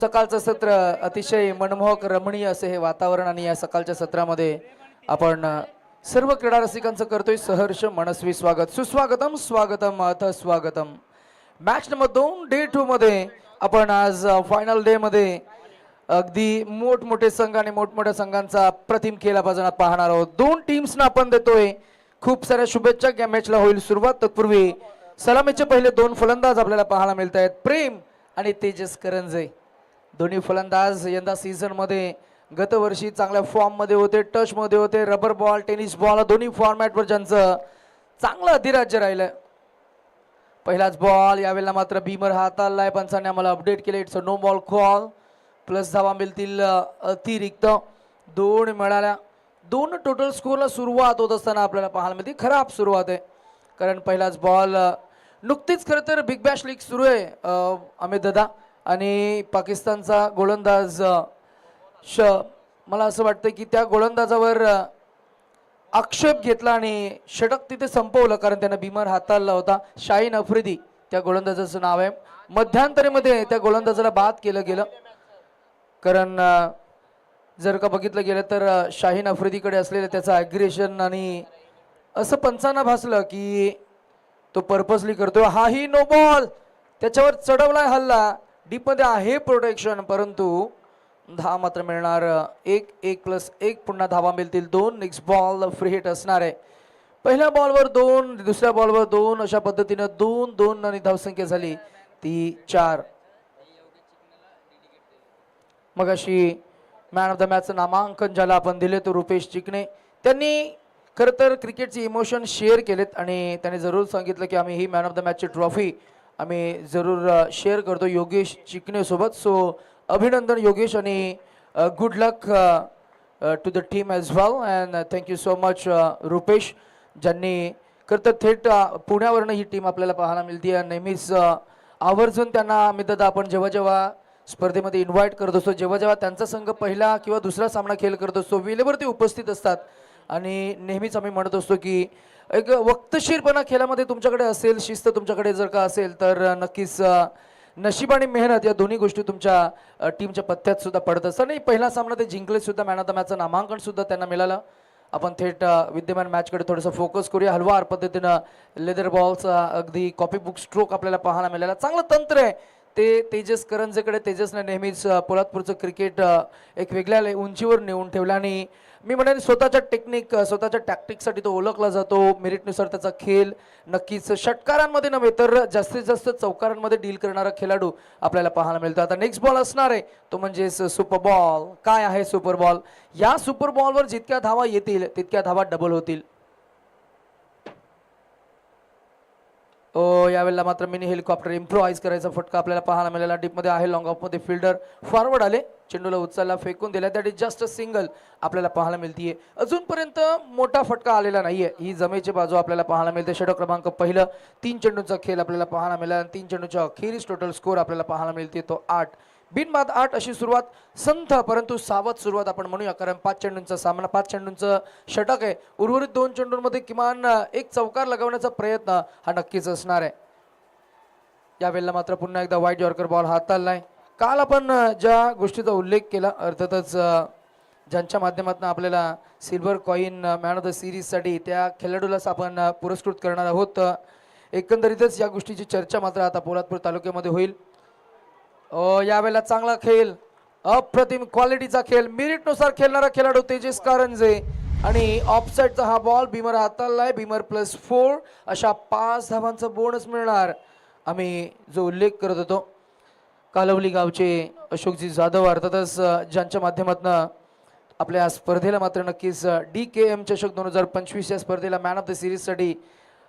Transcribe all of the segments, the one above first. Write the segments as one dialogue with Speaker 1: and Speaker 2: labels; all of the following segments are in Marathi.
Speaker 1: सकाळचं सत्र अतिशय मनमोहक रमणीय असे हे वातावरण आणि या सकाळच्या सत्रामध्ये आपण सर्व क्रीडा रसिकांचं करतोय सहर्ष मनस्वी स्वागत. सुस्वागतम स्वागतम अथ स्वागतम. मॅच नंबर 2 डे 2 मध्ये आपण आज फायनल डे मध्ये अगदी मोठमोठे संघ आणि मोठमोठ्या संघांचा प्रतिम खेळ आपण पाहणार आहोत. दोन टीम्सना आपण देतोय खूप साऱ्या शुभेच्छा. या मॅचला होईल सुरुवात. तत्पूर्वी सलामीचे पहिले दोन फलंदाज आपल्याला पाहायला मिळत आहेत, प्रेम आणि तेजस करंजे. दोन्ही फलंदाज यंदा सीझन मध्ये गतवर्षी चांगल्या फॉर्म मध्ये होते, टच मध्ये होते. रबर बॉल, टेनिस बॉल दोन्ही फॉर्मॅटवर ज्यांचं चांगलं अधिराज्य राहिलं. पहिलाच बॉल यावेळेला मात्र बीमर हाताळलाय. पंचांनी आम्हाला अपडेट केले, it's a no ball call. Plus धावा मिळतील अतिरिक्त 2 मिळाल्या. 2 टोटल स्कोरला सुरुवात होत असताना आपल्याला पाहायला मिळते खराब सुरुवात आहे, कारण पहिलाच बॉल नुकतीच खरं तर बिग बॅश लीग सुरू आहे. अमित दादा आणि पाकिस्तानचा गोलंदाज मला असं वाटतं की त्या गोलंदाजावर आक्षेप घेतला आणि षटक तिथे संपवलं, कारण त्यानं बीमर हाताळला होता. शाहीन अफ्रिदी त्या गोलंदाजाचं नाव आहे. मध्यंतरीमध्ये त्या गोलंदाजाला बाद केलं गेलं, कारण जर का बघितलं गेलं तर शाहीन अफ्रिदीकडे असलेलं त्याचं ॲग्रेशन आणि असं पंचांना भासलं की तो पर्पजली करतोय. हाही नो बॉल, त्याच्यावर चढवलाय हल्ला. डीप मध्ये आहे प्रोटेक्शन, परंतु धावा मात्र मिळणार 1+1 पुन्हा धावा मिळतील 2. नेक्स्ट बॉल फ्री हिट असणार आहे. पहिल्या बॉलवर 2, दुसऱ्या बॉलवर 2, अशा पद्धतीनं 2-2 आणि धावसंख्या झाली ती 4. मग अशी मॅन ऑफ द मॅचचं नामांकन ज्याला आपण दिले तो रुपेश चिकणे. त्यांनी खरं तर क्रिकेटचे इमोशन शेअर केलेत आणि त्यांनी जरूर सांगितलं की आम्ही he man of the मॅचची trophy आम्ही जरूर शेअर करतो योगेश चिकणे सोबत. सो अभिनंदन योगेश आणि good luck to the team as well and thank you so much Rupesh, ज्यांनी खरं तर थेट पुण्यावरनं ही टीम आपल्याला पाहायला मिळते. नेहमीच आवर्जून त्यांना अमित दादा आपण जेव्हा जेव्हा स्पर्धेमध्ये इन्व्हाइट करत असतो, जेव्हा जेव्हा त्यांचा संघ पहिला किंवा दुसरा सामना खेळ करत असतो, वेळेवर ते उपस्थित असतात. आणि नेहमीच आम्ही म्हणत असतो की एक वक्तशीरपणा खेळामध्ये तुमच्याकडे असेल, शिस्त तुमच्याकडे जर का असेल तर नक्कीच नशीब आणि मेहनत या दोन्ही गोष्टी तुमच्या टीमच्या पथ्यात सुद्धा पडत असतात. आणि पहिला सामना ते जिंकले सुद्धा, मॅन ऑफ द मॅचचं नामांकन सुद्धा त्यांना मिळालं. आपण थेट विद्यमान मॅचकडे थोडंसं फोकस करूया. हलवार पद्धतीनं लेदर बॉलचा अगदी कॉपी बुक स्ट्रोक आपल्याला पाहायला मिळाला. चांगलं तंत्र आहे ते तेजस करंजेकडे. तेजसने नेहमीच पोलादपूरचं क्रिकेट एक वेगळ्या उंचीवर नेऊन ठेवलं आणि मी म्हणेन स्वतःच्या टेक्निक, स्वतःच्या टॅक्टिकसाठी तो ओळखला जातो. मेरिटनुसार त्याचा खेळ नक्कीच षटकारांमध्ये नव्हे तर जास्तीत जास्त चौकारांमध्ये डील करणारा खेळाडू आपल्याला पाहायला मिळतो. आता नेक्स्ट बॉल असणार आहे तो म्हणजे सुपर बॉल. काय आहे सुपर बॉल? या सुपर बॉलवर जितक्या धावा येतील तितक्या धावा डबल होतील. यावेळेला मात्र मिनी हेलिकॉप्टर इम्प्रोवाइज करायचा फटका आपल्याला पाहायला मिळाला. डीपमध्ये आहे, लॉंग ऑफमध्ये फिल्डर फॉरवर्ड आले, चेंडूला उचलला, फेकून दिला. That is just a single आपल्याला पाहायला मिळतीये. अजूनपर्यंत मोठा फटका आलेला नाहीये. ही जमेची बाजू आपल्याला पाहायला मिळते. षटक क्रमांक पहिलं 3 चेंडूंचा खेळ आपल्याला पाहायला मिळाला. 3 चेंडूच्या अखेरीस टोटल स्कोर आपल्याला पाहायला मिळते तो 8. बिनबाद 8 अशी सुरुवात, संथ परंतु सावध सुरुवात आपण म्हणूया, कारण 5 चेंडूंचा सामना, 5 चेंडूंचं षटक आहे. उर्वरित 2 चेंडूंमध्ये किमान एक चौकार लगवण्याचा प्रयत्न हा नक्कीच असणार आहे. यावेळेला मात्र पुन्हा एकदा वाईट यॉर्कर बॉल हाताळलाय. काल आपण ज्या गोष्टीचा उल्लेख केला, अर्थातच ज्यांच्या माध्यमातून आपल्याला silver coin man of the सिरीजसाठी त्या खेळाडूलाच आपण पुरस्कृत करणार आहोत. एकंदरीतच या गोष्टीची चर्चा मात्र आता पोलादपूर तालुक्यामध्ये होईल. यावेळेला चांगला खेळ, अप्रतिम क्वालिटीचा खेळ, मेरिटनुसार खेळणारा खेळाडू तेजस करंजे आणि ऑफसाईडचा हा बॉल बीमर हाताळलाय. बीमर +4 अशा 5 धावांचा बोनस मिळणार. आम्ही जो उल्लेख करत होतो कालवली गावचे अशोकजी जाधव, अर्थातच ज्यांच्या माध्यमातून आपल्या स्पर्धेला मात्र नक्कीच DKM चषक 2025 या स्पर्धेला मॅन ऑफ द सिरीजसाठी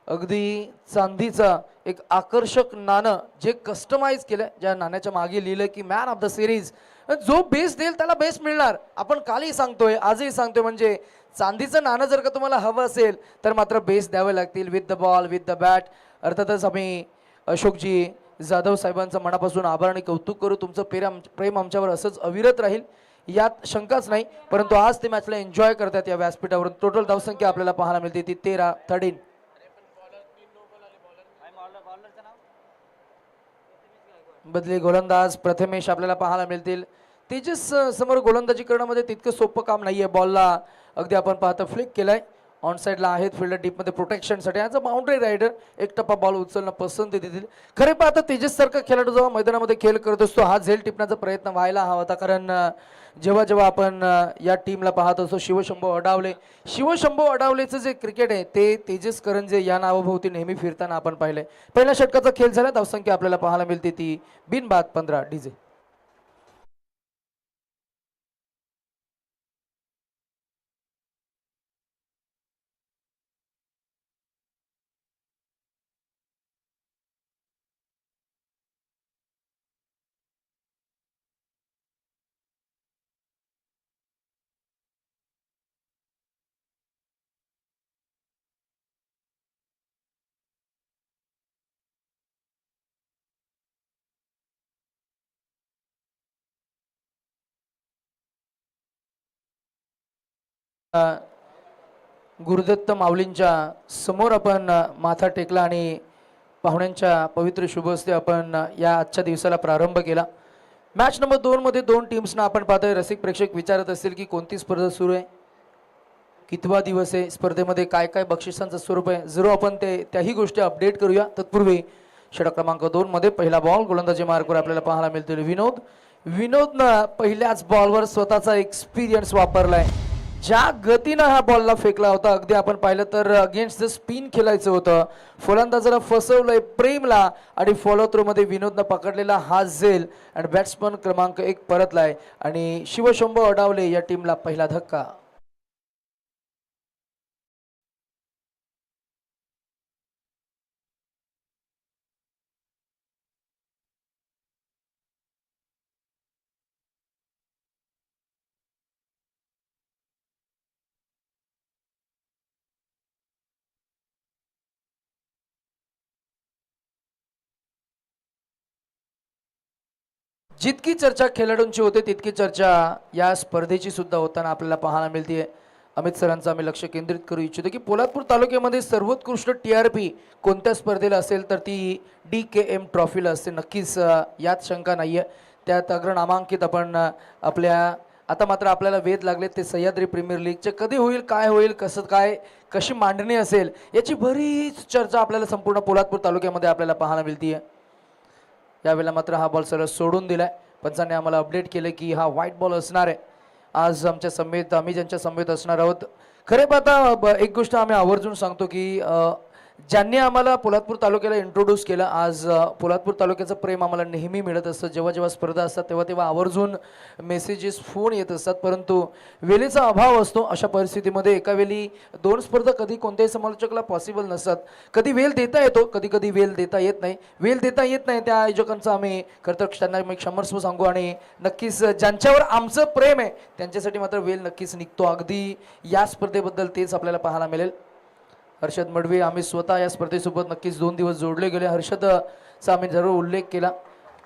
Speaker 1: अगदी चांदीचा एक आकर्षक नाणं जे कस्टमाइज केलं, ज्या नाण्याच्या मागे लिहिलं की मॅन ऑफ द सिरीज, जो बेस देईल त्याला बेस मिळणार. आपण कालही सांगतोय, आजही सांगतोय, म्हणजे चांदीचं नाणं जर का तुम्हाला हवं असेल तर मात्र बेस द्यावे लागतील, with the ball, with the bat. अर्थातच आम्ही अशोकजी जाधव साहेबांचं मनापासून आभार आणि कौतुक करू. तुमचं प्रेम आमच्यावर असंच अविरत राहील यात शंकाच नाही. परंतु आज ते मॅचला एन्जॉय करतात या व्यासपीठावरून. टोटल धावसंख्या आपल्याला पाहायला मिळते ती 13. बदली गोलंदाज प्रथमेश आपल्याला पाहायला मिळतील. तेजस समोर गोलंदाजी करण्यामध्ये तितकं सोपं काम नाहीये. बॉलला अगदी आपण पाहतो फ्लिक केलाय. ऑन साईडला आहेत फिल्डर डीपमध्ये प्रोटेक्शनसाठी. ॲज अ बाउंड्री रायडर एक टप्पा बॉल उचलणं पसंती देतील. खरे पाहता तेजस सारखा खेळाडू जेव्हा मैदानामध्ये खेळ करत असतो हा झेल टिपण्याचा प्रयत्न व्हायला हवा होता. कारण जेव्हा जेव्हा आपण या टीमला पाहत असतो शिवशंभो अडावलेचं जे क्रिकेट आहे ते तेजस करंजे या नावाभोवती नेहमी फिरताना आपण पाहिलंय. पहिल्या षटकाचा खेळ झाला. धावसंख्या आपल्याला पाहायला मिळते ती बिनबाद 15. डीजे गुरुदत्त माऊलींच्या समोर आपण माथा टेकला आणि पाहुण्यांच्या पवित्र शुभहस्ते आपण या आजच्या दिवसाला प्रारंभ केला. मॅच नंबर 2 मध्ये दोन टीम्सना आपण पाहतोय. रसिक प्रेक्षक विचारत असतील की कोणती स्पर्धा सुरू आहे, कितवा दिवस आहे, स्पर्धेमध्ये काय काय बक्षिसांचं स्वरूप आहे. जरूर आपण त्याही गोष्टी अपडेट करूया. तत्पूर्वी षटक क्रमांक 2 मध्ये पहिला बॉल गोलंदाजी मार्कवर आपल्याला पाहायला मिळतील विनोदनं पहिल्याच बॉलवर स्वतःचा एक्सपिरियन्स वापरलाय. ज्या गतीनं हा बॉलला फेकला होता अगदी आपण पाहिलं तर अगेन्स्ट द स्पिन खेळायचं होतं. फलंदाजाला फसवलंय प्रेमला आणि फॉलो थ्रो मध्ये विनोदनं पकडलेला हा झेल आणि बॅट्समन क्रमांक 1 परतलाय आणि शिवशंभो अडावले या टीमला पहिला धक्का. जितकी चर्चा खेळाडूंची होते तितकी चर्चा या स्पर्धेची सुद्धा होताना आपल्याला पाहायला मिळते. अमित सरांचं आम्ही लक्ष केंद्रित करू इच्छितो की पोलादपूर तालुक्यामध्ये सर्वोत्कृष्ट TRP कोणत्या स्पर्धेला असेल तर ती DKM ट्रॉफीला असते. नक्कीच यात शंका नाहीये. त्यात अग्रनामांकित आपण आपल्या आता मात्र आपल्याला वेध लागले ते सह्याद्री प्रीमियर लीगचे कधी होईल, काय होईल, कसं काय, कशी मांडणी असेल याची बरीच चर्चा आपल्याला संपूर्ण पोलादपूर तालुक्यामध्ये आपल्याला पाहायला मिळते. यावेळेला मात्र हा बॉल सरळ सोडून दिलाय. पंचांनी आम्हाला अपडेट केले की हा व्हाईट बॉल असणार आहे. आज आमच्या समेत आम्ही ज्यांच्या समेत असणार आहोत. खरे पाहता एक गोष्ट आम्ही आवर्जून सांगतो की ज्यांनी आम्हाला पोलादपूर तालुक्याला इंट्रोड्यूस केलं, आज पोलादपूर तालुक्याचं प्रेम आम्हाला नेहमी मिळत असतं. जेव्हा जेव्हा स्पर्धा असतात तेव्हा तेव्हा आवर्जून मेसेजेस फोन येत असतात, परंतु वेळेचा अभाव असतो. अशा परिस्थितीमध्ये एका वेळी 2 स्पर्धा कधी कोणत्याही समालोचकाला पॉसिबल नसतात. कधी वेळ देता येतो, कधी कधी वेळ देता येत नाही. वेळ देता येत नाही त्या आयोजकांचं आम्ही खरं त्यांना मी क्षमस्व सांगू आणि नक्कीच ज्यांच्यावर आमचं प्रेम आहे त्यांच्यासाठी मात्र वेळ नक्कीच निघतो. अगदी या स्पर्धेबद्दल तेच आपल्याला पाहायला मिळेल. हर्षद मडवी आम्ही स्वतः या स्पर्धेसोबत नक्कीच 2 दिवस जोडले गेले. हर्षदचा आम्ही जरूर उल्लेख केला.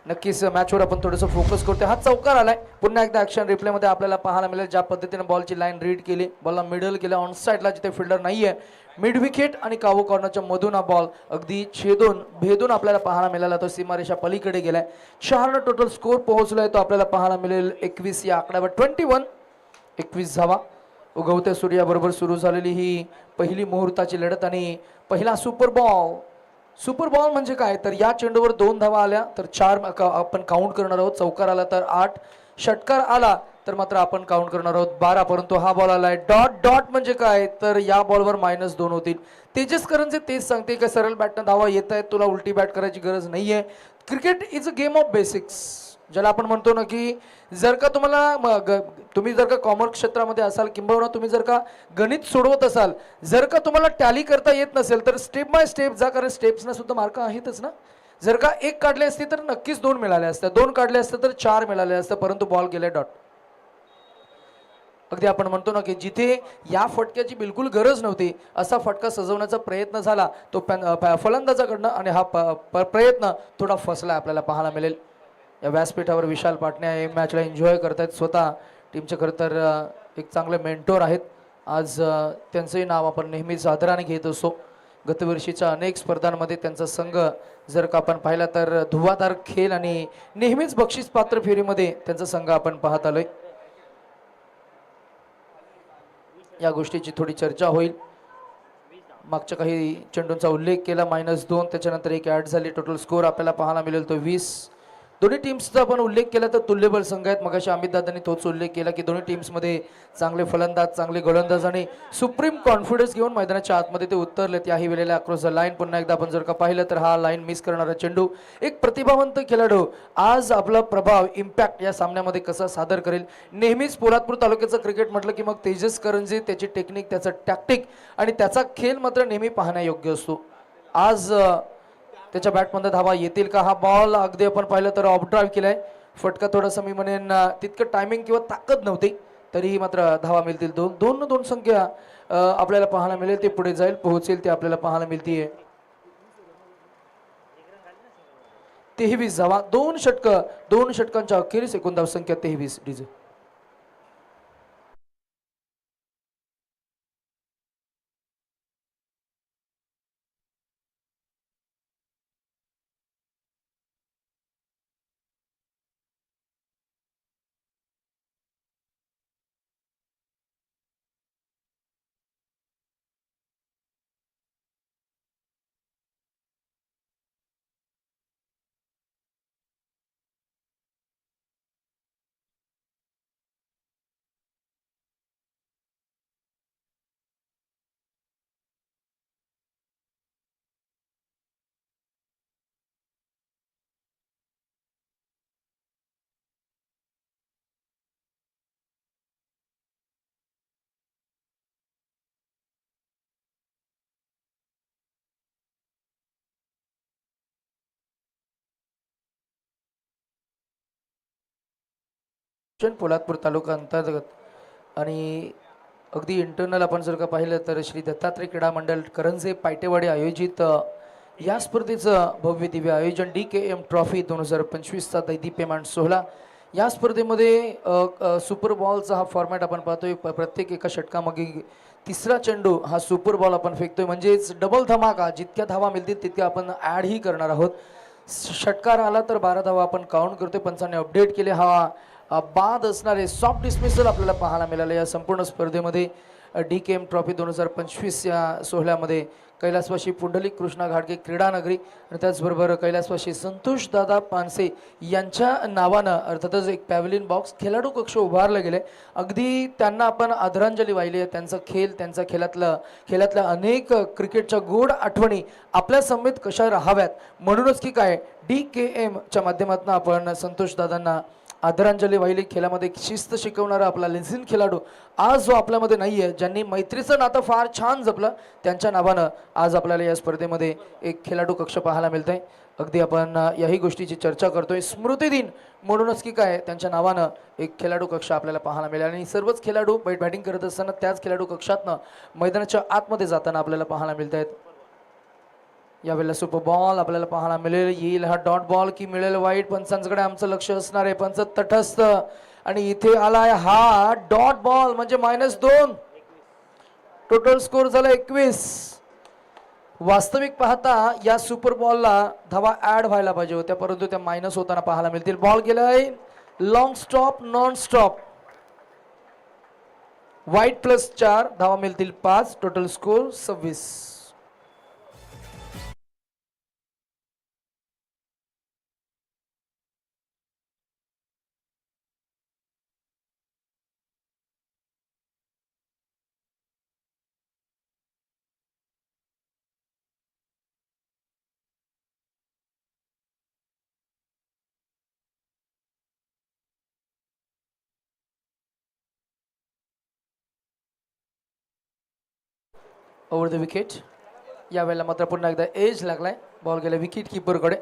Speaker 1: नक्कीच मॅचवर आपण थोडंसं फोकस करतो. हा चौकार आलाय. पुन्हा एकदा ॲक्शन रिप्लेमध्ये आपल्याला पाहायला मिळेल ज्या पद्धतीने बॉलची लाईन रीड केली, बॉलला मिडल केलं ऑन साईडला जिथे फिल्डर नाहीये, मिड विकेट आणि कावू कॉर्नरच्या मधून हा बॉल अगदी भेदून आपल्याला पाहायला मिळाला. तो सीमारेषा पलीकडे गेलाय. 4 टोटल स्कोर पोहोचलाय तो आपल्याला पाहायला मिळेल 21 या आकड्यावर. 21 धावा. उगवत्या सूर्याबरोबर सुरू झालेली ही पहिली मुहूर्ताची लढत आणि पहिला सुपर बॉल म्हणजे काय तर या चेंडूवर 2 धावा आल्या तर 4 आपण काउंट करणार आहोत. चौकार आला तर 8, षटकार आला तर मात्र आपण काउंट करणार आहोत 12. परंतु हा बॉल आलाय डॉट म्हणजे काय तर या बॉलवर -2 होतील. तेजस करंजे तेच सांगते की सरळ बॅटनं धावा येत आहेत, तुला उलटी बॅट करायची गरज नाहीये. Cricket is a game of basics, ज्याला आपण म्हणतो ना की जर का तुम्ही जर का कॉमर्स क्षेत्रामध्ये असाल किंबहुना तुम्ही जर का गणित सोडवत असाल, जर का तुम्हाला टॅली करता येत नसेल तर स्टेप बाय स्टेप जा, कारण स्टेप्सना सुद्धा मार्क आहेतच ना. जर का 1 काढले असते तर नक्कीच 2 मिळाले असते, 2 काढले असते तर 4 मिळाले असते, परंतु बॉल गेले डॉट. अगदी आपण म्हणतो ना की जिथे या फटक्याची बिलकुल गरज नव्हती असा फटका सजवण्याचा प्रयत्न झाला तो फलंदाजाकडनं आणि हा प्रयत्न थोडा फसला आपल्याला पाहायला मिळेल. या व्यासपीठावर विशाल पाटण्या हे मॅचला एन्जॉय करतायत. स्वतः टीमचे खरं तर एक चांगले मेंटोर आहेत. आज त्यांचंही नाव आपण नेहमीच आदराने घेत असतो. गतवर्षीच्या अनेक स्पर्धांमध्ये त्यांचा संघ जर का आपण पाहिला तर धुवाधार खेळ आणि नेहमीच बक्षीस पात्र फेरीमध्ये त्यांचा संघ आपण पाहत आलोय. या गोष्टीची थोडी चर्चा होईल. मागच्या काही चेंडूंचा उल्लेख केला, -2, त्याच्यानंतर एक ॲड झाली. टोटल स्कोर आपल्याला पाहायला मिळेल तो 20. दोन्ही टीम्सचा आपण उल्लेख केला तर तुल्यबळ संघ आहेत. मगाशी अमित दादांनी तोच उल्लेख केला की दोन्ही टीम्समध्ये चांगले फलंदाज, चांगले गोलंदाज आणि सुप्रीम कॉन्फिडन्स घेऊन मैदानाच्या आतमध्ये ते उतरलेत. याही वेळेला अक्रॉस द लाईन पुन्हा एकदा आपण जर का पाहिलं तर हा लाईन मिस करणारा चेंडू. एक प्रतिभावंत खेळाडू आज आपला प्रभाव, इम्पॅक्ट या सामन्यामध्ये कसा सादर करेल. नेहमीच पोलादपूर तालुक्याचं क्रिकेट म्हटलं की मग तेजस करंजी, त्याची टेक्निक, त्याचं टॅक्टिक आणि त्याचा खेळ मात्र नेहमी पाहण्यायोग्य असतो. आज त्याच्या बॅटमध्ये धावा येतील का. हा बॉल अगदी आपण पाहिलं तर ऑफ ड्राईव्ह केलाय. फटका थोडासा मी म्हणेन तितकं टायमिंग किंवा ताकद नव्हती, तरीही मात्र धावा मिळतील. दोन संख्या आपल्याला पाहायला मिळेल. ते पुढे जाईल, पोहोचेल ते आपल्याला पाहायला मिळतीये. 23 धावा, 2 षटकांच्या अखेरीस एकूण धावसंख्या 23. डीजे पोलादपूर तालुका अंतर्गत आणि अगदी इंटरनल आपण जर का पाहिलं तर श्री दत्तात्रय क्रीडा मंडळ करंजे पायटेवाडी आयोजित या स्पर्धेचं भव्य दिव्य आयोजन DKM ट्रॉफी 2025चा दैदीप्यमान सोहळा. या स्पर्धेमध्ये सुपर बॉलचा हा फॉर्मॅट आपण पाहतोय. प्रत्येक एका षटकामागे तिसरा चेंडू हा सुपर बॉल आपण फेकतोय, म्हणजेच डबल धमाका. जितक्या धावा मिळतील तितक्या आपण ॲडही करणार आहोत. षटकार आला तर 12 धावा आपण काउंट करतोय. पंचांनी अपडेट केले. हा बाद असणारे सॉफ्ट डिस्मिसल आपल्याला पाहायला मिळाले. या संपूर्ण स्पर्धेमध्ये DKM ट्रॉफी 2025 या सोहळ्यामध्ये कैलासवासी पुंडलिक कृष्णा घाडगे क्रीडानगरी आणि त्याचबरोबर कैलासवासी संतोष दादा पानसे यांच्या नावानं अर्थातच एक पॅव्हलियन बॉक्स खेळाडू कक्ष उभारले गेले. अगदी त्यांना आपण आदरांजली वाहिली आहे. त्यांचा खेळ, त्यांच्या खेळातल्या अनेक क्रिकेटच्या गोड आठवणी आपल्या समेत कशा राहाव्यात म्हणूनच की काय DKMच्या माध्यमातून आपण संतोष दादांना आदरांजली वाहिली. खेळामध्ये शिस्त शिकवणारा आपला लेझिन खेळाडू आज जो आपल्यामध्ये नाही आहे, ज्यांनी मैत्रीचं नातं फार छान जपलं, त्यांच्या नावानं आज आपल्याला या स्पर्धेमध्ये एक खेळाडू कक्ष पाहायला मिळत आहे. अगदी आपण याही गोष्टीची चर्चा करतोय. स्मृती दिन म्हणूनच की काय त्यांच्या नावानं एक खेळाडू कक्ष आपल्याला पाहायला मिळेल आणि सर्वच खेळाडू बॅटिंग करत असताना त्याच खेळाडू कक्षातनं मैदानाच्या आतमध्ये जाताना आपल्याला पाहायला मिळत आहेत. यावेळेला सुपर बॉल आपल्याला पाहायला मिळेल. येईल हा डॉट बॉल की मिळेल वाईट. पंचांकडे आमचं लक्ष असणार आहे. पंच तटस्थ आणि इथे आलाय हा डॉट बॉल म्हणजे -2. टोटल स्कोर झाला 21. वास्तविक पाहता या सुपर बॉलला धावा ऍड व्हायला पाहिजे होत्या, परंतु त्या मायनस होताना पाहायला मिळतील. बॉल गेलाय लॉंग स्टॉप, नॉन स्टॉप. वाईट +4 धावा मिळतील 5. Total score 26. Over the wicket. यावेळेला मात्र पुन्हा एकदा एज लागलाय. बॉल गेला विकेट कीपरकडे.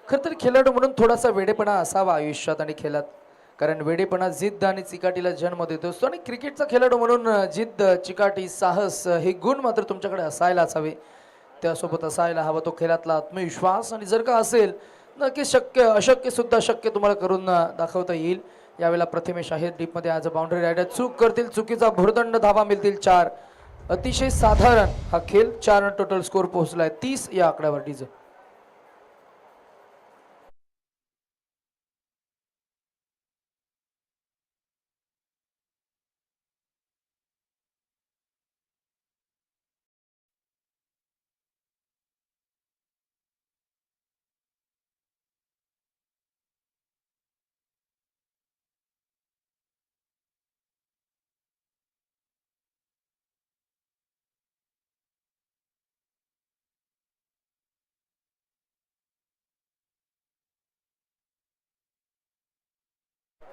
Speaker 1: खरं तर खेळाडू म्हणून थोडासा वेडेपणा असावा आयुष्यात आणि खेळात, कारण वेडेपणा जिद्द आणि चिकाटीला जन्म देत असतो आणि क्रिकेटचा खेळाडू म्हणून जिद्द, चिकाटी, साहस हे गुण मात्र तुमच्याकडे असायलाच हवे. त्यासोबत असायला हवा तो खेळातला आत्मविश्वास, आणि जर का असेल नक्की शक्य अशक्य सुद्धा शक्य तुम्हाला करून दाखवता येईल. यावेळेला प्रथमेश आहे डीपमध्ये. आज बाउंड्री रायडर चूक करतील, चुकीचा भुर्दंड धावा मिळतील 4. अतिशय साधारण हा खेळ 4 टोटल स्कोर पोहोचलाय 30 या आकड्यावर डीजे.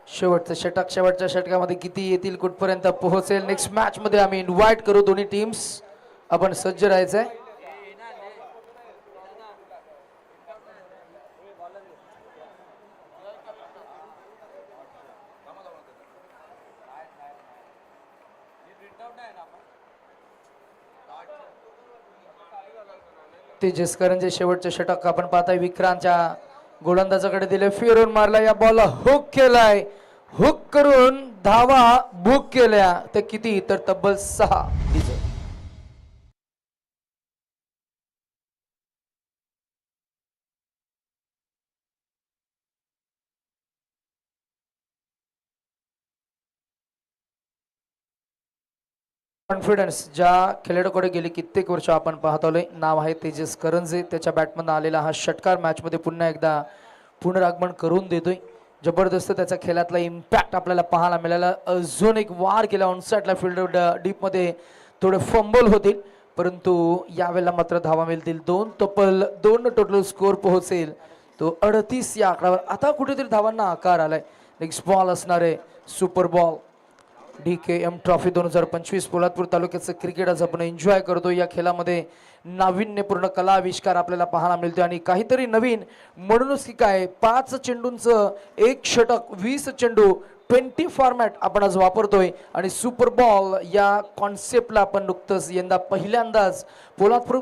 Speaker 1: शेवटच्या षटकामध्ये किती येतील कुठपर्यंत पोहोचेल नेक्स्ट मॅच मध्ये आम्ही इन्व्हाइट करू दोन्ही टीम्स. आपण सज्ज राहायचंय. तेजसकरांचे शेवटचे षटक आपण पाहताय विक्रांतच्या गोलंदाजाकडे दिले, फिरून मारला, या बॉलला हुक केलाय, हुक करून धावा बुक केल्या. ते किती तर तब्बल 6. कॉन्फिडन्स ज्या खेळाडूकडे गेली कित्येक वर्ष आपण पाहत आलोय, नाव आहे तेजस करंजे. त्याच्या बॅटमधून आलेला हा षटकार मॅचमध्ये पुन्हा एकदा पुनरागमन करून देतोय. जबरदस्त त्याचा खेळातला इम्पॅक्ट आपल्याला पाहायला मिळाला. अजून एक वार केला ऑनसाइडला, फील्ड डीपमध्ये थोडे फंबल होतील, परंतु यावेळेला मात्र धावा मिळतील 2. तब्बल 2 टोटल स्कोर पोहोचेल तो 38 या आकड्यावर. आता कुठेतरी धावांना आकार आलाय. नेक्स्ट बॉल असणार आहे super ball. DKM trophy 2025 Poladpur तालुक्याचं क्रिकेट आज आपण एन्जॉय करतो. या खेळामध्ये नाविन्यपूर्ण कला आविष्कार आपल्याला पाहायला मिळतो आणि काहीतरी नवीन म्हणूनच की काय 5 चेंडूंचं 1 षटक 20 चेंडू 20 फॉर्मॅट आपण आज वापरतोय आणि सुपर बॉल या कॉन्सेप्टला आपण नुकतंच यंदा पहिल्यांदाच पोलादपूर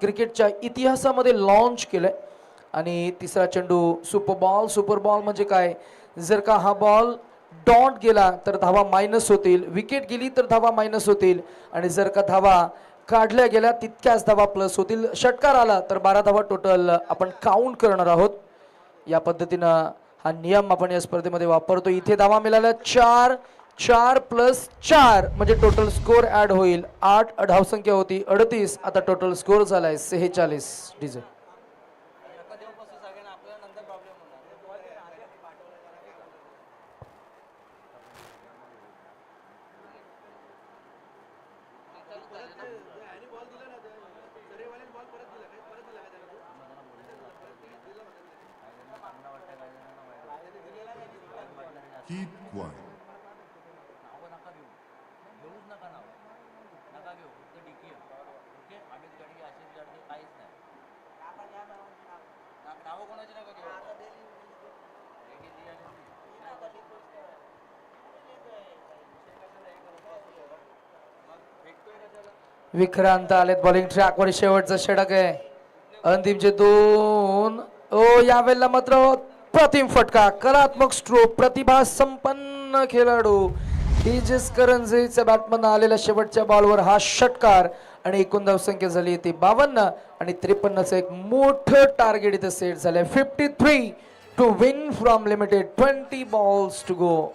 Speaker 1: क्रिकेटच्या इतिहासामध्ये लॉन्च केलंय. आणि तिसरा चेंडू सुपर बॉल म्हणजे काय, जर का हा बॉल डॉट गेला तर धावा मायनस होतील, विकेट गेली तर धावा मायनस होतील, आणि जर का धावा काढल्या गेल्या तितक्याच धावा प्लस होतील. षटकार आला तर 12 धावा टोटल आपण काउंट करणार आहोत. या पद्धतीनं हा नियम आपण या स्पर्धेमध्ये वापरतो. इथे धावा मिळाल्या 4, 4 + 4 म्हणजे टोटल स्कोर ऍड होईल. 8 धावसंख्या होती 38, आता टोटल स्कोर झालाय 46. DJ
Speaker 2: Keep quiet.
Speaker 1: विक्रांत आलेत बॉलिंग ट्रॅकवर. शेवटचं षटक आहे, अंतिमचे 2. ओ यावेळेला मात्र प्रतिम फटका, कलात्मक स्ट्रोक, प्रतिभा संपन्न खेळाडू तेजस करंजेच्या बॅटमधून आलेल्या शेवटच्या बॉलवर हा षटकार आणि एकूण धावसंख्या झाली ती 52 आणि 53चं एक मोठं टार्गेट इथे सेट झालंय. 53 to win from limited, 20 balls to go.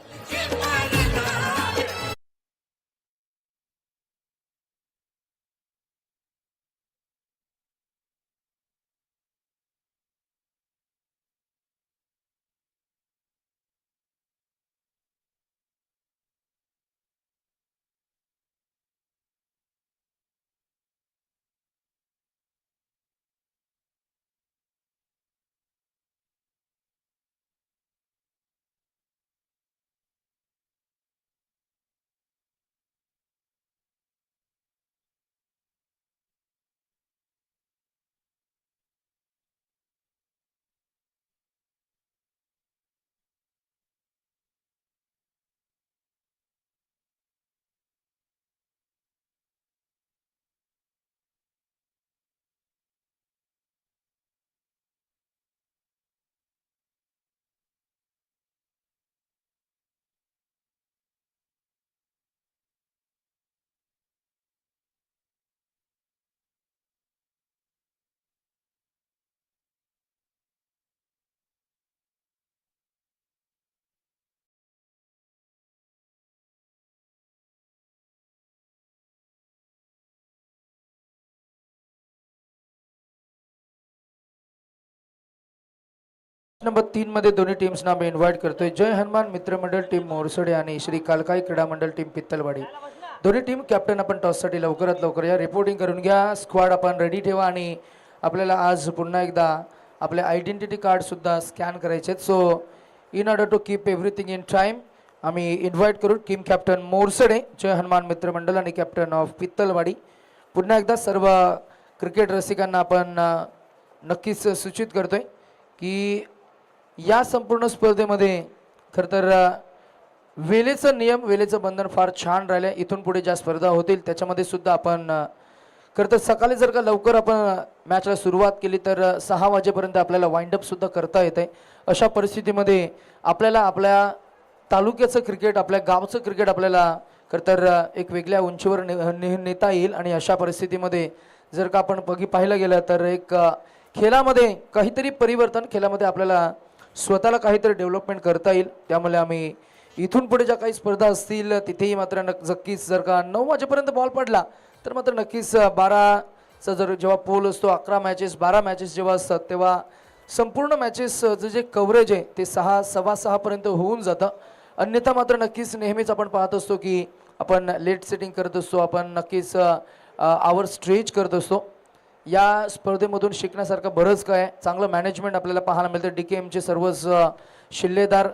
Speaker 1: Number 3 मध्ये दोन्ही टीम्सना आम्ही इन्व्हाइट करतोय. जय हनुमान मित्रमंडळ टीम मोरसडे आणि श्री कालकाई क्रीडा मंडळ टीम पित्तलवाडी. दोन्ही टीम कॅप्टन आपण टॉससाठी लवकरात लवकर या, रिपोर्टिंग करून घ्या. स्क्वॉड आपण रेडी ठेवा आणि आपल्याला आज पुन्हा एकदा आपले आयडेंटिटी कार्ड सुद्धा स्कॅन करायचे आहेत. So in order to keep everything in time आम्ही इन्व्हाइट करू टीम कॅप्टन मोरसडे, जय हनुमान मित्रमंडळ आणि कॅप्टन ऑफ पित्तलवाडी. पुन्हा एकदा सर्व क्रिकेट रसिकांना आपण नक्कीच सूचित करतोय की या संपूर्ण स्पर्धेमध्ये खरं तर वेळेचं नियम, वेळेचं बंधन फार छान राहिलं आहे. इथून पुढे ज्या स्पर्धा होतील त्याच्यामध्ये सुद्धा आपण खरं तर सकाळी जर का लवकर आपण मॅचला सुरुवात केली तर 6 वाजेपर्यंत आपल्याला वाइंडअप सुद्धा करता येत आहे. अशा परिस्थितीमध्ये आपल्याला आपल्या तालुक्याचं क्रिकेट, आपल्या गावचं क्रिकेट आपल्याला खरं तर एक वेगळ्या उंचीवर नेता येईल. आणि अशा परिस्थितीमध्ये जर का आपण पाहिलं गेलं तर एक खेळामध्ये काहीतरी परिवर्तन, खेळामध्ये आपल्याला स्वतःला काहीतरी डेव्हलपमेंट करता येईल. त्यामुळे आम्ही इथून पुढे ज्या काही स्पर्धा असतील तिथेही मात्र नक्कीच जर का 9 वाजेपर्यंत बॉल पडला तर मात्र नक्कीच 12चा जर जेव्हा पोल असतो 11 मॅचेस 12 मॅचेस जेव्हा असतात तेव्हा संपूर्ण मॅचेसचं जे कव्हरेज आहे ते 6 सव्वा 6 पर्यंत होऊन जातं. अन्यथा मात्र नक्कीच नेहमीच आपण पाहत असतो की आपण लेट सेटिंग करत असतो, आपण नक्कीच आवर स्ट्रेच करत असतो. या स्पर्धेमधून शिकण्यासारखं बरंच काय, चांगलं मॅनेजमेंट आपल्याला पाहायला मिळतं. DKMचे सर्वच शिल्लेदार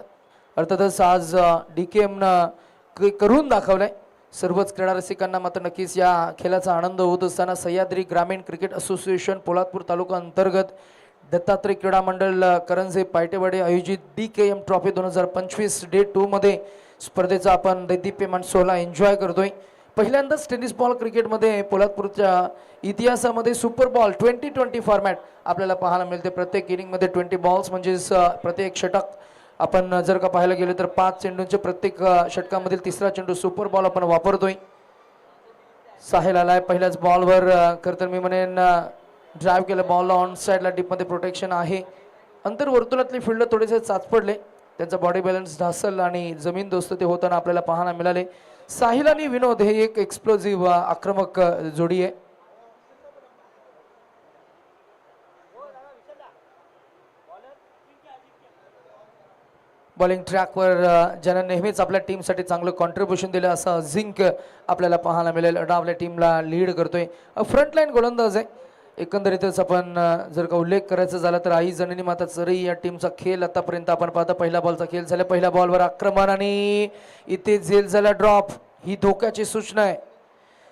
Speaker 1: अर्थातच आज DKMनं करून दाखवलं आहे. सर्वच क्रीडा रसिकांना मात्र नक्कीच या खेळाचा आनंद होत असताना सह्याद्री ग्रामीण क्रिकेट असोसिएशन पोलादपूर तालुका अंतर्गत दत्तात्रय क्रीडा मंडळ करंजे पायटेवाडी आयोजित DKM ट्रॉफी 2025 डे 2 मध्ये स्पर्धेचा आपण दैदिप्यमान सोहळा एन्जॉय करतोय. पहिल्यांदाच टेनिस बॉल क्रिकेटमध्ये पोलादपूरच्या इतिहासामध्ये सुपर बॉल 2020 फॉर्मॅट आपल्याला पाहायला मिळते. प्रत्येक इनिंगमध्ये 20 बॉल्स म्हणजेच प्रत्येक षटक आपण जर का पाहायला गेलो तर 5 चेंडूंचे प्रत्येक षटकामधील तिसरा चेंडू सुपर बॉल आपण वापरतोय. साहिल आलाय पहिल्याच बॉलवर, खरं तर मी म्हणेन ड्राईव्ह केलं बॉलला, ऑन साईडला डीपमध्ये प्रोटेक्शन आहे. अंतर्वर्तुळातले फिल्डर थोडेसे चाचपडले, त्यांचा बॉडी बॅलन्स ढासल आणि जमीन दोस्त ते होताना आपल्याला पाहायला मिळाले. साहिल आणि विनोद हे एक एक्सप्लोजिव्ह आक्रमक जोडी आहे. बॉलिंग ट्रॅकवर ज्यानं नेहमीच आपल्या टीमसाठी चांगलं कॉन्ट्रीब्युशन दिलं असं झिंक आपल्याला पाहायला मिळेल. आपल्या टीमला लीड करतोय. फ्रंटलाईन गोलंदाज आहे. एकंदरीतच आपण जर का उल्लेख करायचा झाला तर आई जननी माता चरई या टीमचा खेळ आतापर्यंत आपण पाहता. पहिल्या बॉलचा खेळ झाला, पहिल्या बॉलवर आक्रमण आणि इथे झेल झाला ड्रॉप. ही धोक्याची सूचना आहे,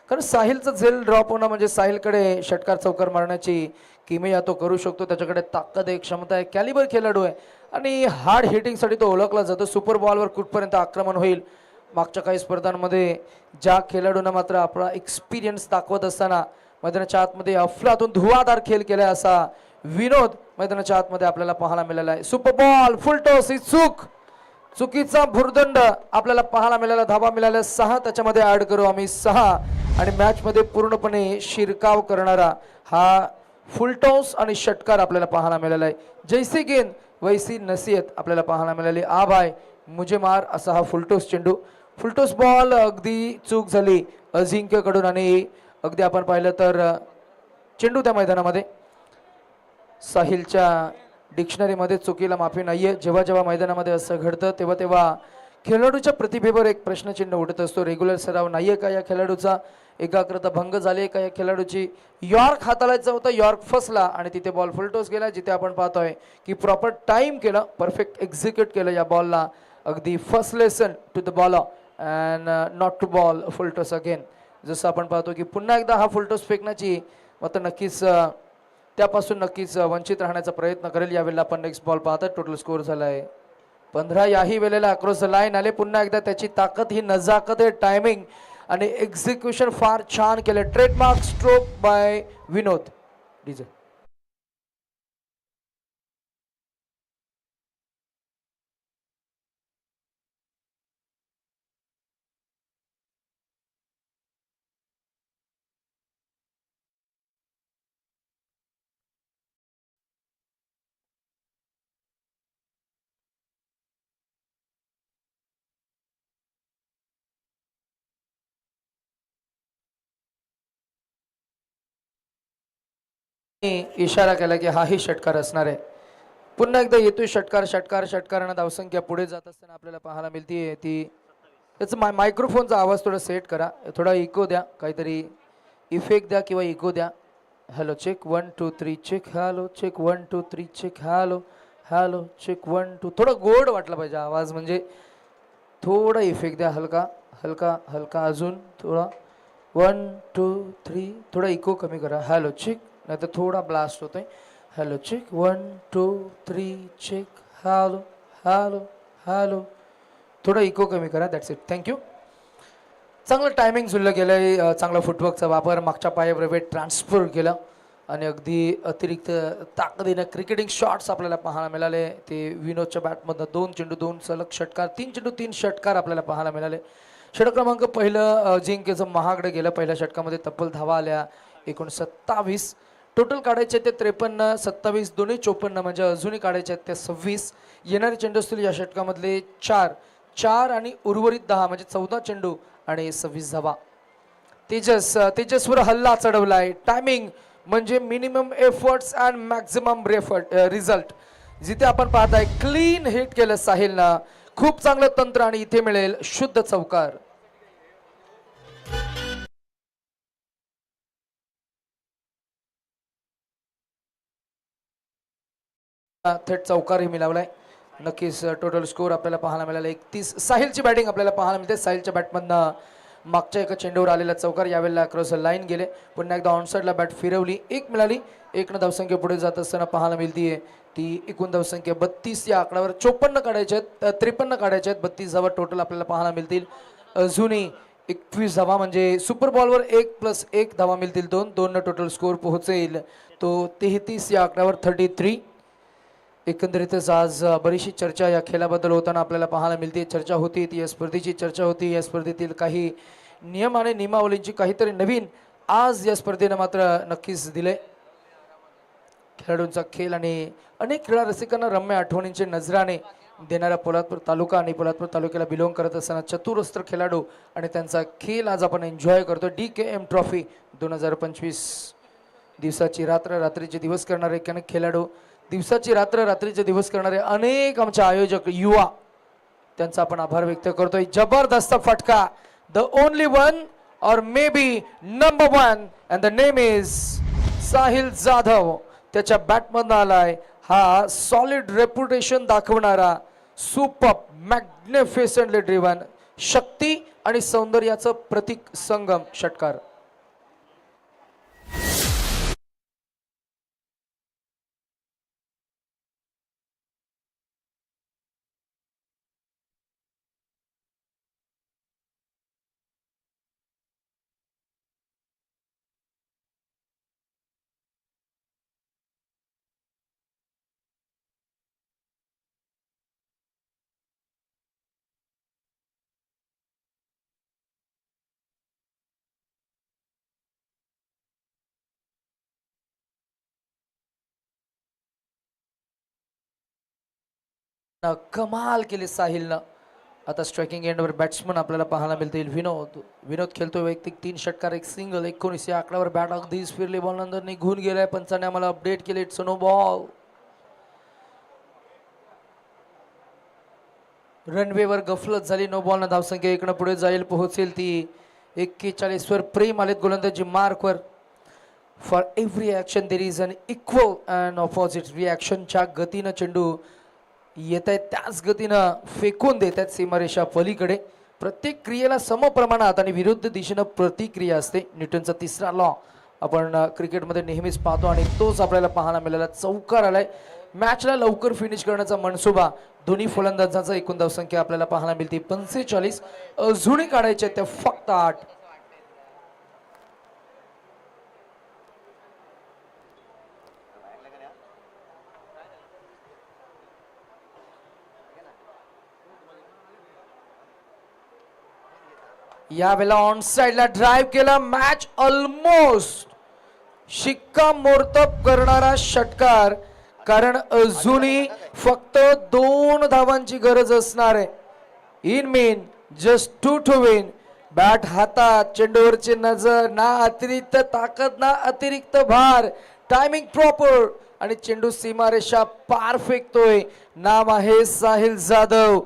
Speaker 1: कारण साहिलचं झेल ड्रॉप होणं म्हणजे साहिलकडे षटकार चौकार मारण्याची किमया तो करू शकतो. त्याच्याकडे ताकद आहे, क्षमता आहे, कॅलिबर खेळाडू आहे आणि हार्ड हिटिंगसाठी तो ओळखला जातो. सुपर बॉलवर कुठपर्यंत आक्रमण होईल. मागच्या काही स्पर्धांमध्ये ज्या खेळाडूंना मात्र आपला एक्सपिरियन्स दाखवत असताना मैदानाच्या आतमध्ये अफलातून धुवाधार खेळ केलाय असा विनोद मैदानाच्या आतमध्ये आपल्याला पाहायला मिळाला आहे. सुपर बॉल फुल टॉस ही चुकीचा भुर्दंड आपल्याला पाहायला मिळाला. धाबा मिळाल्या 6, त्याच्यामध्ये ऍड करू आम्ही 6 आणि मॅच मध्ये पूर्णपणे शिरकाव करणारा हा फुलटॉस आणि षटकार आपल्याला पाहायला मिळाला आहे. जैसी गेंद वैसी नसीहत आपल्याला पाहायला मिळाली. आ भाई मुझे मार असा हा फुलटॉस चेंडू. फुलटॉस बॉल अगदी चूक झाली अजिंक्यकडून आणि अगदी आपण पाहिलं तर चेंडू त्या मैदानामध्ये साहिलच्या डिक्शनरीमध्ये चुकीला माफी नाहीये. जेव्हा जेव्हा मैदानामध्ये असं घडतं तेव्हा तेव्हा खेळाडूच्या प्रतिभेवर एक प्रश्नचिन्ह उडत असतो. रेग्युलर सराव नाहीये का या खेळाडूचा, एकाग्रता भंग झाली का या खेळाडूची. यॉर्क हाताळायचा होता, यॉर्क फसला आणि तिथे बॉल फुलटॉस गेला. जिथे आपण पाहतोय की प्रॉपर टाइम केलं, परफेक्ट एक्झिक्यूट केलं या बॉलला. अगदी first lesson to the bowler and not to bowl full toss again. जसं आपण पाहतो की पुन्हा एकदा हा फुलटॉस फेकण्याची मात्र नक्कीच त्यापासून नक्कीच वंचित राहण्याचा प्रयत्न करेल. यावेळेला आपण नेक्स्ट बॉल पाहतात. टोटल स्कोअर झालाय 15. याही वेळेला अक्रॉस द लाईन आले. पुन्हा एकदा त्याची ताकद ही नजाकत आहे, टायमिंग आणि एक्झिक्युशन फार छान केलं. ट्रेडमार्क स्ट्रोक बाय विनोद डीजे. इशारा केला की हाही षटकार असणार आहे. पुन्हा एकदा येतोय षटकार षटकार षटकारानं धावसंख्या पुढे जात असताना आपल्याला पाहायला मिळते ती त्याचं मायक्रोफोनचा आवाज थोडा सेट करा, थोडा इको द्या, काहीतरी इफेक्ट द्या किंवा इको द्या. Hello check 1 2 3 check. Hello check 1 2 3 check. Hello hello check 1 2. थोडा गोड वाटला पाहिजे आवाज, म्हणजे थोडा इफेक्ट द्या, हलका हलका हलका, अजून थोडा 1 2 3. थोडा इको कमी करा. हॅलो चेक, नाही तर थोडा ब्लास्ट होतोय. Hello check 1 2 3 check. Hello hello hello, थोडा इको कमी करा. That's it. थँक्यू. चांगलं टायमिंग जुळलं गेलं आहे, चांगला फुटवर्कचा वापर, मागच्या पायावर वेट ट्रान्सफर केलं आणि अगदी अतिरिक्त ताकदीनं क्रिकेटिंग शॉट्स आपल्याला पाहायला मिळाले. ते विनोदच्या बॅटमधनं 2 चेंडू 2 सलग षटकार, 3 चेंडू 3 षटकार आपल्याला पाहायला मिळाले. षटक क्रमांक पहिलं अजिंक्यचं महागडे गेलं. पहिल्या षटकामध्ये तब्बल धावा आल्या एकूण 27. टोटल काढायचे ते 53, 27 दोन्ही 54, म्हणजे अजूनही काढायचे आहेत ते 26. येणारे चेंडू असतील या षटकामधले 4 आणि उर्वरित 10, म्हणजे 14 चेंडू आणि 26 धावा. तेजसवर हल्ला चढवलाय. टायमिंग म्हणजे minimum efforts and maximum result. जिथे आपण पाहताय क्लीन हिट केलं साहिलनं, खूप चांगलं तंत्र, आणि इथे मिळेल शुद्ध चौकार. थेट चौकारही मिळवलाय. नक्कीच टोटल स्कोर आपल्याला पाहायला मिळाला 31. साहिलची बॅटिंग आपल्याला पाहायला मिळते. साहिलच्या बॅटमधनं मागच्या एका चेंडूवर आलेला चौकार, यावेळेला क्रॉस लाईन गेले. पुन्हा एकदा ऑनसाईडला बॅट फिरवली, 1 मिळाली. 1 धावसंख्या पुढे जात असताना पाहायला मिळतीये ती एकूण धावसंख्या 32 या आकड्यावर. 54 काढायचे आहेत, 53 काढायचे आहेत. 32 धावा टोटल आपल्याला पाहायला मिळतील. अजूनही 21 धावा, म्हणजे सुपर बॉलवर 1+1 धावा मिळतील. 2 टोटल स्कोर पोहोचेल तो 33 या आकड्यावर. 33. एकंदरीतच आज बरीचशी चर्चा या खेळाबद्दल होताना आपल्याला पाहायला मिळते. चर्चा होती ती या स्पर्धेची चर्चा होती. या स्पर्धेतील काही नियम आणि नियमावलींची काहीतरी नवीन आज या स्पर्धेनं मात्र नक्कीच दिले. खेळाडूंचा खेळ आणि अनेक क्रीडा रसिकांना रम्य आठवणींचे नजराने देणारा पोलादपूर तालुका आणि पोलादपूर तालुक्याला बिलॉंग करत असताना चतुरस्त्र खेळाडू आणि त्यांचा खेळ आज आपण एन्जॉय करतो. DKM trophy 2025. दिवसाची रात्र रात्रीचे दिवस करणारे अनेक खेळाडू, दिवसाची रात्र रात्रीचे दिवस करणारे अनेक आमचे आयोजक युवा, त्यांचा आपण आभार व्यक्त करतोय. जबरदस्त फटका. द ओनली वन और may be number 1 and the name is Sahil Jadhav. त्याच्या बॅटमधून आलाय हा सॉलिड रेप्युटेशन दाखवणारा, सुपर मॅग्निफिसंटली ड्रिव्हन, शक्ती आणि सौंदर्याचं प्रतीक संगम षटकार. कमाल केली साहिलनं. आता स्ट्रायकिंग एंडवर बॅट्समन आपल्याला पाहायला मिळतील. विनोद खेळतोय वैयक्तिक 3 षटकार 1 सिंगल. 19 या आकड्यावर बॅट अगदीच फिरली. बॉल नंतर निघून गेलाय. पंचाने आम्हाला अपडेट केले इट्स नो बॉल. रनवेवर गफलत झाली. No ball. धावसंख्या 1 पुढे जाईल, पोहोचेल ती 41 वर. प्रेम आलेत गोलंदाजी मार्कवर. For every action there is an equal and opposite रिॲक्शनच्या गतीनं चेंडू येत आहेत, त्याच गतीनं फेकून देत आहेत सीमारेषा पलीकडे. प्रत्येक क्रियेला समप्रमाणात आणि विरुद्ध दिशेनं प्रतिक्रिया असते. न्यूटनचा 3रा लॉ आपण क्रिकेटमध्ये नेहमीच पाहतो आणि तोच आपल्याला पाहायला मिळाला. चौकार आलाय. मॅचला लवकर फिनिश करण्याचा मनसुबा दोन्ही फलंदाजांचा. एकूण धावसंख्या आपल्याला पाहायला मिळते 45. अजूनही काढायचे त्या फक्त 8. यावेळेला ऑन साइडला ड्राइव्ह केला. मॅच ऑलमोस्ट शिक्कामोर्तब करणारा षटकार, कारण अजूनही फक्त 2 धावांची गरज असणार आहे. I mean just 2 to win. Bat हातात, चेंडूवरची नजर, ना अतिरिक्त ताकद ना अतिरिक्त भार. टायमिंग प्रॉपर, आणि चेंडू सीमारेषा पार फेकतोय. नाम आहे साहिल जाधव.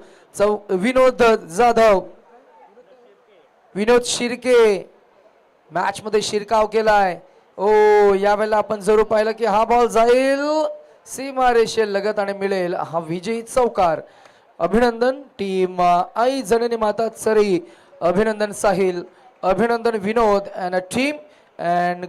Speaker 1: विनोद जाधव, विनोद शिर्के मॅच मध्ये शिरकाव केलाय. ओ यावेळेला आपण जरूर पाहिलं की हा बॉल जाईल सीमारेषे लगत आणि मिळेल हा विजयी चौकार. अभिनंदन टीम आई जननी माता चरी. अभिनंदन साहिल, अभिनंदन विनोद अँड टीम. अँड